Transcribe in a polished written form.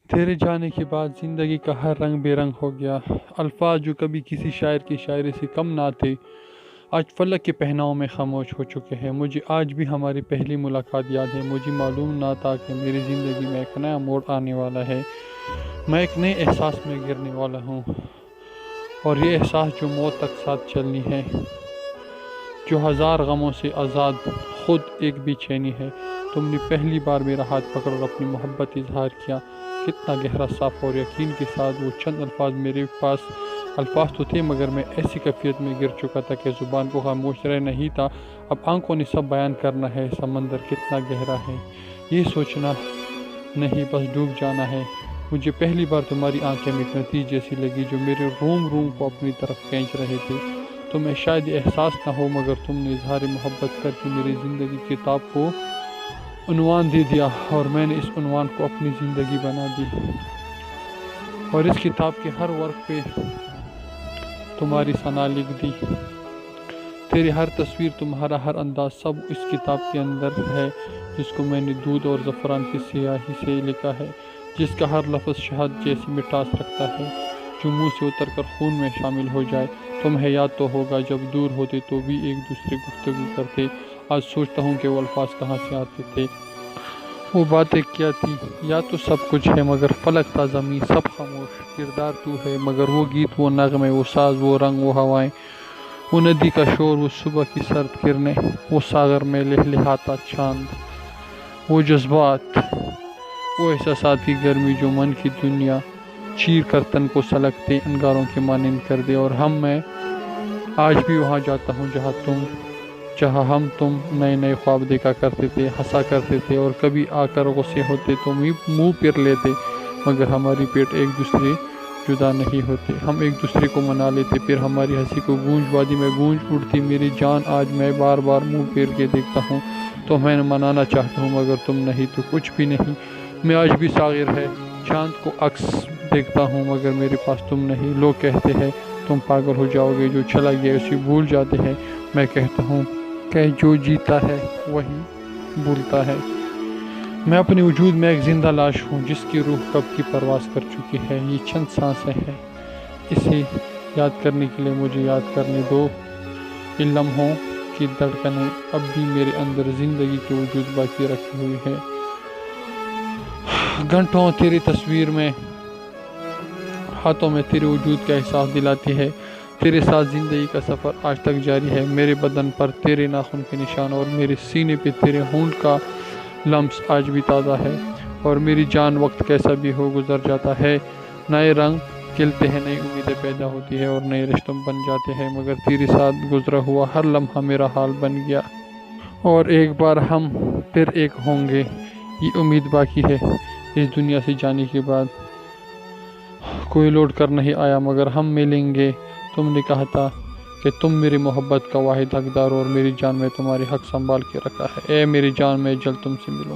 تیرے جانے کے بعد زندگی کا ہر رنگ بے رنگ ہو گیا۔ الفاظ جو کبھی کسی شاعر کی شاعری سے کم نہ تھے آج فلک کے پہناؤں میں خاموش ہو چکے ہیں۔ مجھے آج بھی ہماری پہلی ملاقات یاد ہے۔ مجھے معلوم نہ تھا کہ میری زندگی میں ایک نیا موڑ آنے والا ہے۔ میں ایک نئے احساس میں گرنے والا ہوں، اور یہ احساس جو موت تک ساتھ چلنی ہے، جو ہزار غموں سے آزاد خود ایک بے چینی ہے۔ تم نے پہلی بار میرا ہاتھ پکڑ اور اپنی محبت اظہار کیا، کتنا گہرا، صاف اور یقین کے ساتھ۔ وہ چند الفاظ میرے پاس الفاظ تو تھے، مگر میں ایسی کیفیت میں گر چکا تھا کہ زبان کو خاموش رہنا ہی تھا۔ اب آنکھوں نے سب بیان کرنا ہے۔ سمندر کتنا گہرا ہے یہ سوچنا نہیں، بس ڈوب جانا ہے۔ مجھے پہلی بار تمہاری آنکھیں مغناطیس جیسی لگی، جو میرے روم کو اپنی طرف کھینچ رہے تھے۔ تمہیں شاید یہ احساس نہ ہو، مگر تم نے اظہار محبت کر کے میری زندگی کی کتاب کو عنوان دے دیا، اور میں نے اس عنوان کو اپنی زندگی بنا دی۔ اور اس کتاب کے ہر ورق پہ تمہاری ثنا لکھ دی۔ تیری ہر تصویر، تمہارا ہر انداز، سب اس کتاب کے اندر ہے، جس کو میں نے دودھ اور زعفران کی سیاہی سے لکھا ہے، جس کا ہر لفظ شہد جیسی مٹھاس رکھتا ہے، جو منہ سے اتر کر خون میں شامل ہو جائے۔ تمہیں یاد تو ہوگا جب دور ہوتے تو بھی ایک دوسرے گفتگو کرتے۔ آج سوچتا ہوں کہ وہ الفاظ کہاں سے آتے تھے، وہ باتیں کیا تھی۔ یا تو سب کچھ ہے مگر فلک تھا، زمین سب خاموش، کردار تو ہے مگر وہ گیت، وہ نغمے، وہ ساز، وہ رنگ، وہ ہوائیں، وہ ندی کا شور، وہ صبح کی سرد کرنیں، وہ ساغر میں لہلہاتا چاند، وہ جذبات، وہ احساسات کی گرمی جو من کی دنیا چیر کر تن کو سلگتے انگاروں کے مانند کر دے۔ اور میں آج بھی وہاں جاتا ہوں جہاں ہم تم نئے خواب دیکھا کرتے تھے، ہنسا کرتے تھے، اور کبھی آ کر غصے ہوتے تو منہ پھیر لیتے، مگر ہماری پیٹ ایک دوسرے جدا نہیں ہوتے۔ ہم ایک دوسرے کو منا لیتے، پھر ہماری ہنسی کو گونج وادی میں گونج اڑتی۔ میری جان، آج میں بار بار منہ پھیر کے دیکھتا ہوں تو میں منانا چاہتا ہوں، مگر تم نہیں تو کچھ بھی نہیں۔ میں آج بھی ساغر ہے، چاند کو عکس دیکھتا ہوں، مگر میرے پاس تم نہیں۔ لوگ کہتے ہیں تم پاگل ہو جاؤ گے، جو چلا گیا اسے بھول جاتے ہیں۔ میں کہتا ہوں کہ جو جیتا ہے وہی بھولتا ہے۔ میں اپنے وجود میں ایک زندہ لاش ہوں، جس کی روح کب کی پرواز کر چکی ہے۔ یہ چند سانسیں ہیں، اسے یاد کرنے کے لیے مجھے یاد کرنے دو۔ ان لمحوں کی دھڑکنیں اب بھی میرے اندر زندگی کے وجود باقی رکھی ہوئی ہے۔ گھنٹوں تیری تصویر میں ہاتھوں میں تیرے وجود کا احساس دلاتی ہے۔ تیرے ساتھ زندگی کا سفر آج تک جاری ہے۔ میرے بدن پر تیرے ناخن کے نشان، اور میرے سینے پہ تیرے ہونٹ کا لمس آج بھی تازہ ہے۔ اور میری جان، وقت کیسا بھی ہو گزر جاتا ہے، نئے رنگ کھلتے ہیں، نئی امیدیں پیدا ہوتی ہیں، اور نئے رشتوں بن جاتے ہیں، مگر تیرے ساتھ گزرا ہوا ہر لمحہ میرا حال بن گیا۔ اور ایک بار ہم پھر ایک ہوں گے، یہ امید باقی ہے۔ اس دنیا سے جانے کے بعد کوئی لوٹ کر نہیں آیا، مگر ہم ملیں گے۔ تم نے کہا تھا کہ تم میری محبت کا واحد حقدار ہو، اور میری جان میں تمہاری حق سنبھال کے رکھا ہے۔ اے میری جان، میں جلد تم سے ملوں۔